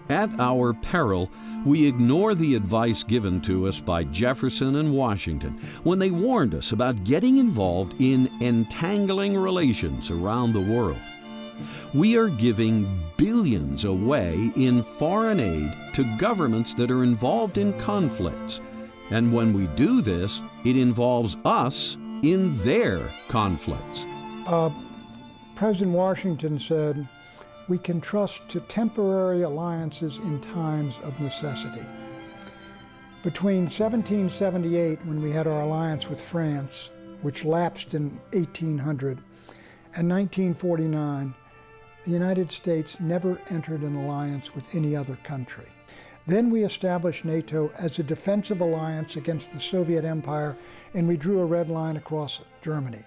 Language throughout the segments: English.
At our peril, we ignore the advice given to us by Jefferson and Washington when they warned us about getting involved in entangling relations around the world. We are giving billions away in foreign aid to governments that are involved in conflicts. And when we do this, it involves us in their conflicts. President Washington said, "We can trust to temporary alliances in times of necessity." Between 1778, when we had our alliance with France, which lapsed in 1800, and 1949, the United States never entered an alliance with any other country. Then we established NATO as a defensive alliance against the Soviet Empire, and we drew a red line across Germany.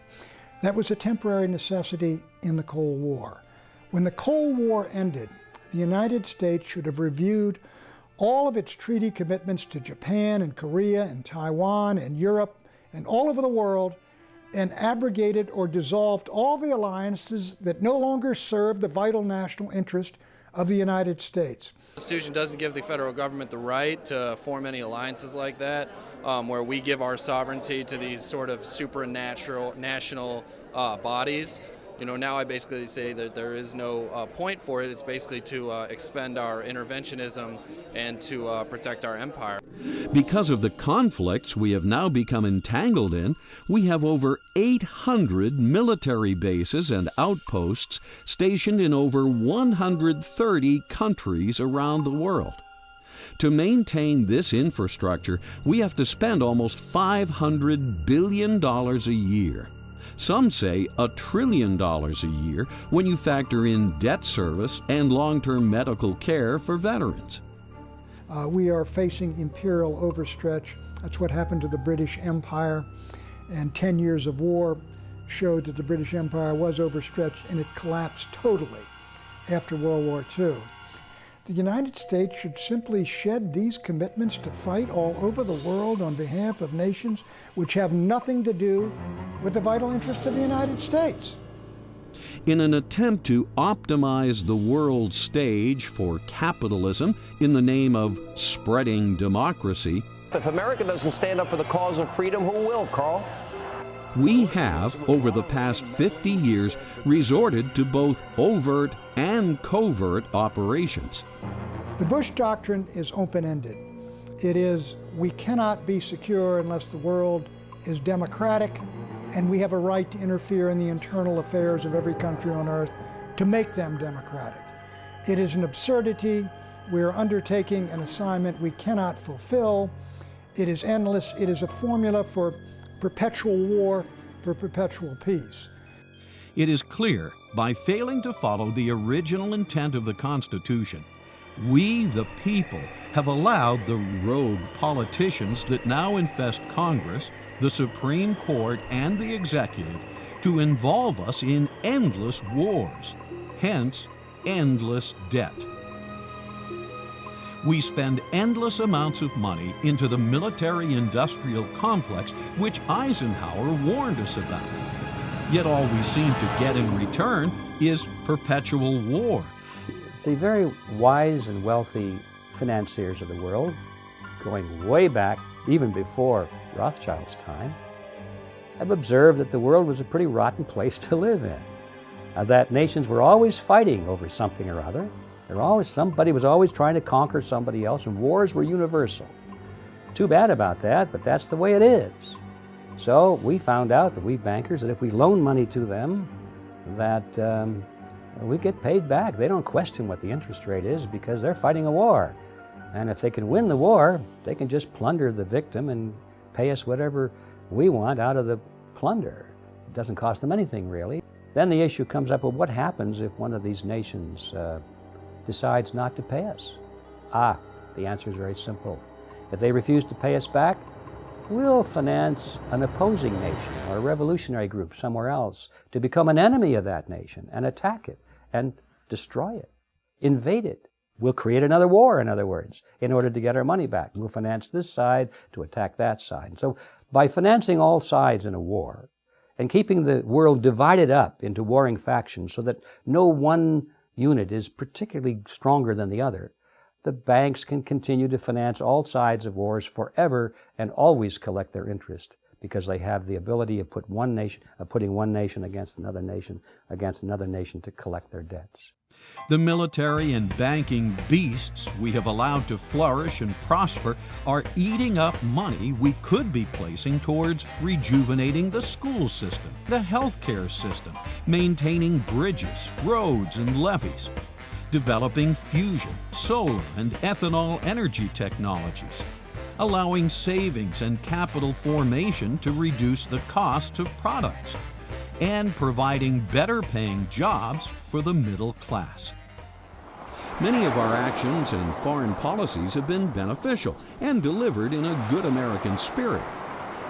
That was a temporary necessity in the Cold War. When the Cold War ended, the United States should have reviewed all of its treaty commitments to Japan and Korea and Taiwan and Europe and all over the world, and abrogated or dissolved all the alliances that no longer serve the vital national interest of the United States. The Constitution doesn't give the federal government the right to form any alliances like that, where we give our sovereignty to these sort of supernatural national bodies. You know, now I basically say that there is no point for it. It's basically to expend our interventionism and to protect our empire. Because of the conflicts we have now become entangled in, we have over 800 military bases and outposts stationed in over 130 countries around the world. To maintain this infrastructure, we have to spend almost $500 billion a year. Some say $1 trillion a year when you factor in debt service and long-term medical care for veterans. We are facing imperial overstretch. That's what happened to the British Empire. And 10 years of war showed that the British Empire was overstretched, and it collapsed totally after World War II. The United States should simply shed these commitments to fight all over the world on behalf of nations which have nothing to do with the vital interest of the United States. In an attempt to optimize the world stage for capitalism in the name of spreading democracy, if America doesn't stand up for the cause of freedom, who will, Carl? We have, over the past 50 years, resorted to both overt and covert operations. The Bush Doctrine is open-ended. It is, we cannot be secure unless the world is democratic, and we have a right to interfere in the internal affairs of every country on earth to make them democratic. It is an absurdity. We are undertaking an assignment we cannot fulfill. It is endless. It is a formula for perpetual war, for perpetual peace. It is clear, by failing to follow the original intent of the Constitution, we, the people, have allowed the rogue politicians that now infest Congress, the Supreme Court, and the executive to involve us in endless wars, hence endless debt. We spend endless amounts of money into the military-industrial complex, which Eisenhower warned us about. Yet all we seem to get in return is perpetual war. The very wise and wealthy financiers of the world, going way back, even before Rothschild's time, have observed that the world was a pretty rotten place to live in, that nations were always fighting over something or other. Somebody was always trying to conquer somebody else, and wars were universal. Too bad about that, but that's the way it is. So we found out, that we bankers, that if we loan money to them, that we get paid back. They don't question what the interest rate is because they're fighting a war. And if they can win the war, they can just plunder the victim and pay us whatever we want out of the plunder. It doesn't cost them anything, really. Then the issue comes up, well, what happens if one of these nations decides not to pay us? The answer is very simple. If they refuse to pay us back, we'll finance an opposing nation or a revolutionary group somewhere else to become an enemy of that nation and attack it and destroy it, invade it. We'll create another war, in other words, in order to get our money back. We'll finance this side to attack that side. So by financing all sides in a war and keeping the world divided up into warring factions so that no one unit is particularly stronger than the other, the banks can continue to finance all sides of wars forever and always collect their interest because they have the ability of putting one nation against another nation to collect their debts. The military and banking beasts we have allowed to flourish and prosper are eating up money we could be placing towards rejuvenating the school system, the healthcare system, maintaining bridges, roads, and levees, developing fusion, solar, and ethanol energy technologies, allowing savings and capital formation to reduce the cost of products, and providing better-paying jobs for the middle class. Many of our actions and foreign policies have been beneficial and delivered in a good American spirit.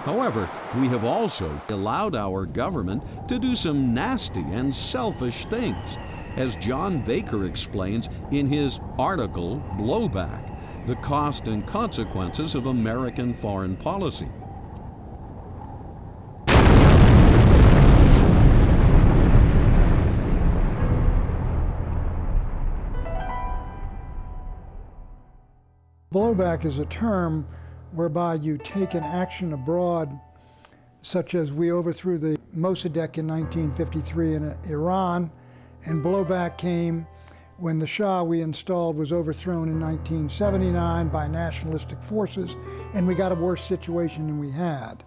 However, we have also allowed our government to do some nasty and selfish things, as John Baker explains in his article, Blowback, The Cost and Consequences of American Foreign Policy. Blowback is a term whereby you take an action abroad, such as we overthrew the Mossadegh in 1953 in Iran, and blowback came when the Shah we installed was overthrown in 1979 by nationalistic forces, and we got a worse situation than we had.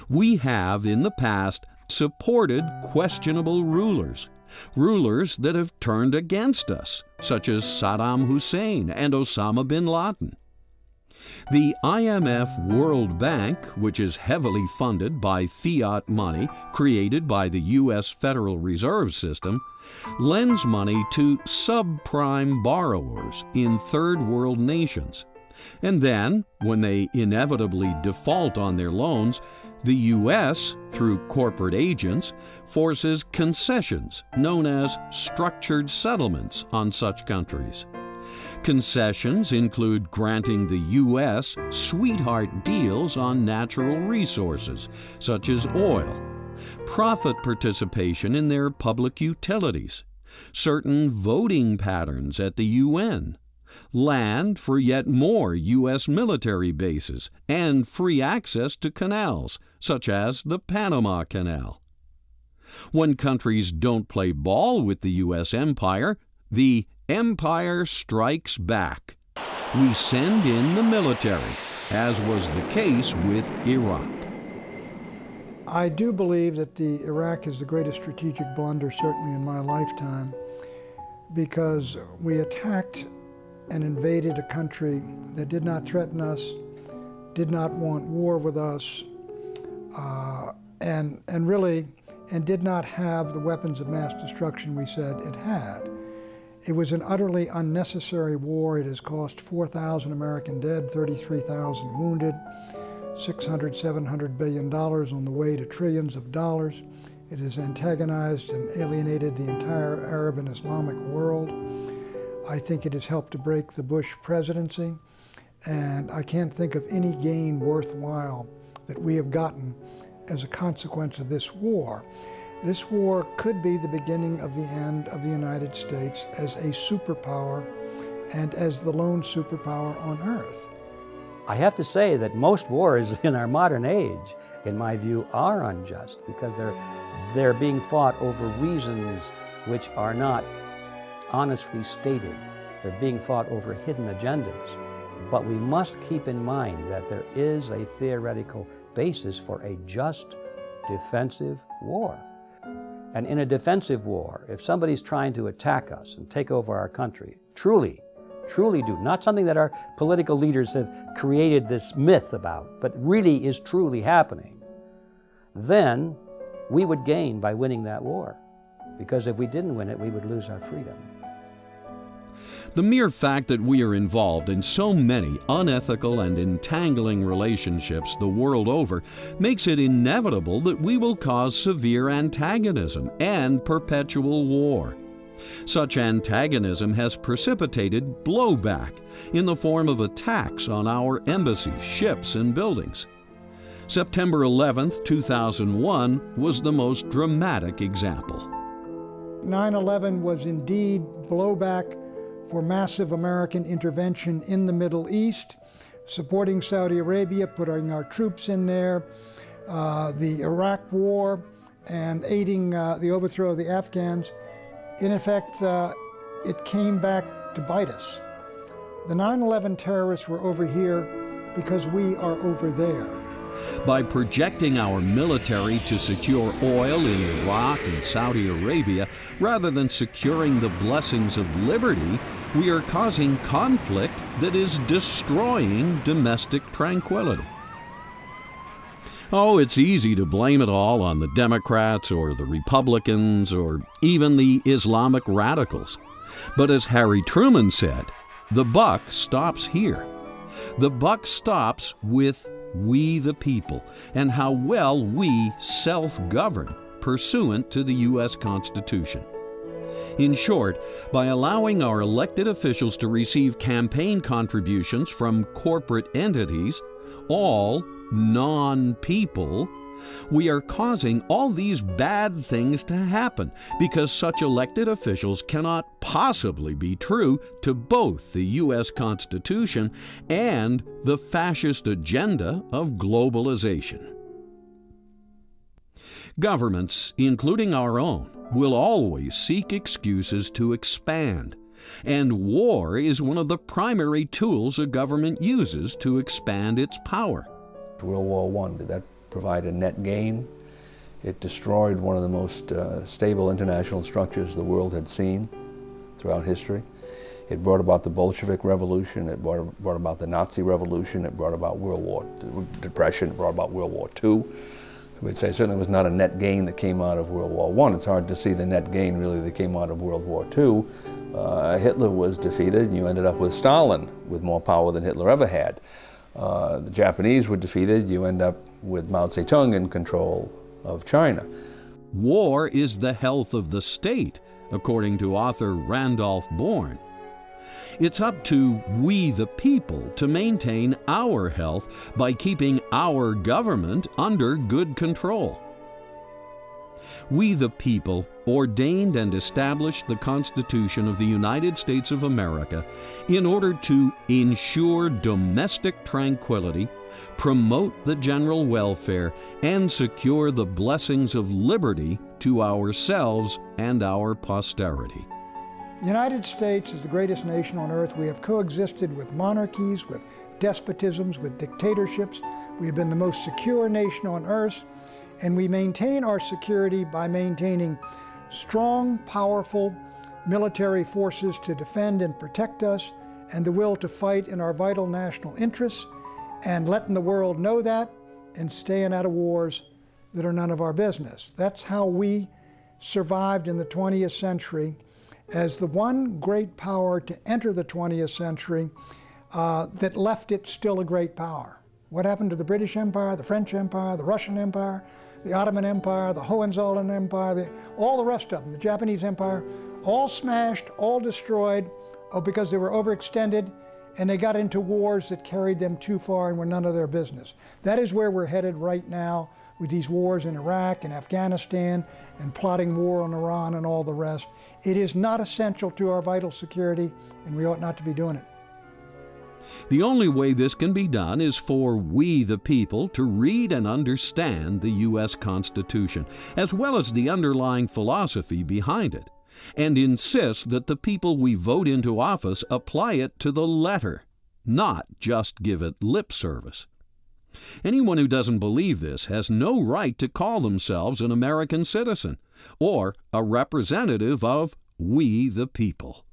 We have in the past supported questionable rulers that have turned against us, such as Saddam Hussein and Osama bin Laden. The IMF World Bank, which is heavily funded by fiat money created by the U.S. Federal Reserve System, lends money to subprime borrowers in third world nations. And then, when they inevitably default on their loans, the U.S., through corporate agents, forces concessions known as structured settlements on such countries. Concessions include granting the U.S. sweetheart deals on natural resources, such as oil, profit participation in their public utilities, certain voting patterns at the UN, land for yet more U.S. military bases, and free access to canals, such as the Panama Canal. When countries don't play ball with the U.S. empire, the empire strikes back. We send in the military, as was the case with Iraq. I do believe that Iraq is the greatest strategic blunder, certainly in my lifetime, because we attacked and invaded a country that did not threaten us, did not want war with us, and did not have the weapons of mass destruction we said it had. It was an utterly unnecessary war. It has cost 4,000 American dead, 33,000 wounded, $600–700 billion on the way to trillions of dollars. It has antagonized and alienated the entire Arab and Islamic world. I think it has helped to break the Bush presidency, and I can't think of any gain worthwhile that we have gotten as a consequence of this war. This war could be the beginning of the end of the United States as a superpower and as the lone superpower on earth. I have to say that most wars in our modern age, in my view, are unjust because they're being fought over reasons which are not honestly stated. They're being fought over hidden agendas. But we must keep in mind that there is a theoretical basis for a just defensive war. And in a defensive war, if somebody's trying to attack us and take over our country, truly do, not something that our political leaders have created this myth about, but really is truly happening, then we would gain by winning that war. Because if we didn't win it, we would lose our freedom. The mere fact that we are involved in so many unethical and entangling relationships the world over makes it inevitable that we will cause severe antagonism and perpetual war. Such antagonism has precipitated blowback in the form of attacks on our embassies, ships, and buildings. September 11, 2001 was the most dramatic example. 9/11 was indeed blowback for massive American intervention in the Middle East, supporting Saudi Arabia, putting our troops in there, the Iraq War, and aiding the overthrow of the Afghans. In effect, it came back to bite us. The 9/11 terrorists were over here because we are over there. By projecting our military to secure oil in Iraq and Saudi Arabia, rather than securing the blessings of liberty, we are causing conflict that is destroying domestic tranquility. Oh, it's easy to blame it all on the Democrats or the Republicans or even the Islamic radicals. But as Harry Truman said, the buck stops here. The buck stops with we the people and how well we self-govern pursuant to the U.S. Constitution. In short, by allowing our elected officials to receive campaign contributions from corporate entities, all non-people, we are causing all these bad things to happen because such elected officials cannot possibly be true to both the U.S. Constitution and the fascist agenda of globalization. Governments, including our own, will always seek excuses to expand, and war is one of the primary tools a government uses to expand its power. World War I, did that provide a net gain? It destroyed one of the most stable international structures the world had seen throughout history. It brought about the Bolshevik Revolution, it brought about the Nazi Revolution, it brought about World War Depression, it brought about World War II. We'd say certainly it was not a net gain that came out of World War I. It's hard to see the net gain really that came out of World War II. Hitler was defeated and you ended up with Stalin with more power than Hitler ever had. The Japanese were defeated, you end up with Mao Zedong in control of China. War is the health of the state, according to author Randolph Bourne. It's up to we the people to maintain our health by keeping our government under good control. We the people ordained and established the Constitution of the United States of America in order to ensure domestic tranquility, promote the general welfare, and secure the blessings of liberty to ourselves and our posterity. The United States is the greatest nation on earth. We have coexisted with monarchies, with despotisms, with dictatorships. We have been the most secure nation on earth, and we maintain our security by maintaining strong, powerful military forces to defend and protect us, and the will to fight in our vital national interests, and letting the world know that, and staying out of wars that are none of our business. That's how we survived in the 20th century as the one great power to enter the 20th century that left it still a great power. What happened to the British Empire, the French Empire, the Russian Empire, the Ottoman Empire, the Hohenzollern Empire, all the rest of them, the Japanese Empire, all smashed, all destroyed because they were overextended and they got into wars that carried them too far and were none of their business. That is where we're headed right now with these wars in Iraq and Afghanistan and plotting war on Iran and all the rest. It is not essential to our vital security, and we ought not to be doing it. The only way this can be done is for we the people to read and understand the U.S. Constitution, as well as the underlying philosophy behind it, and insist that the people we vote into office apply it to the letter, not just give it lip service. Anyone who doesn't believe this has no right to call themselves an American citizen or a representative of we the people.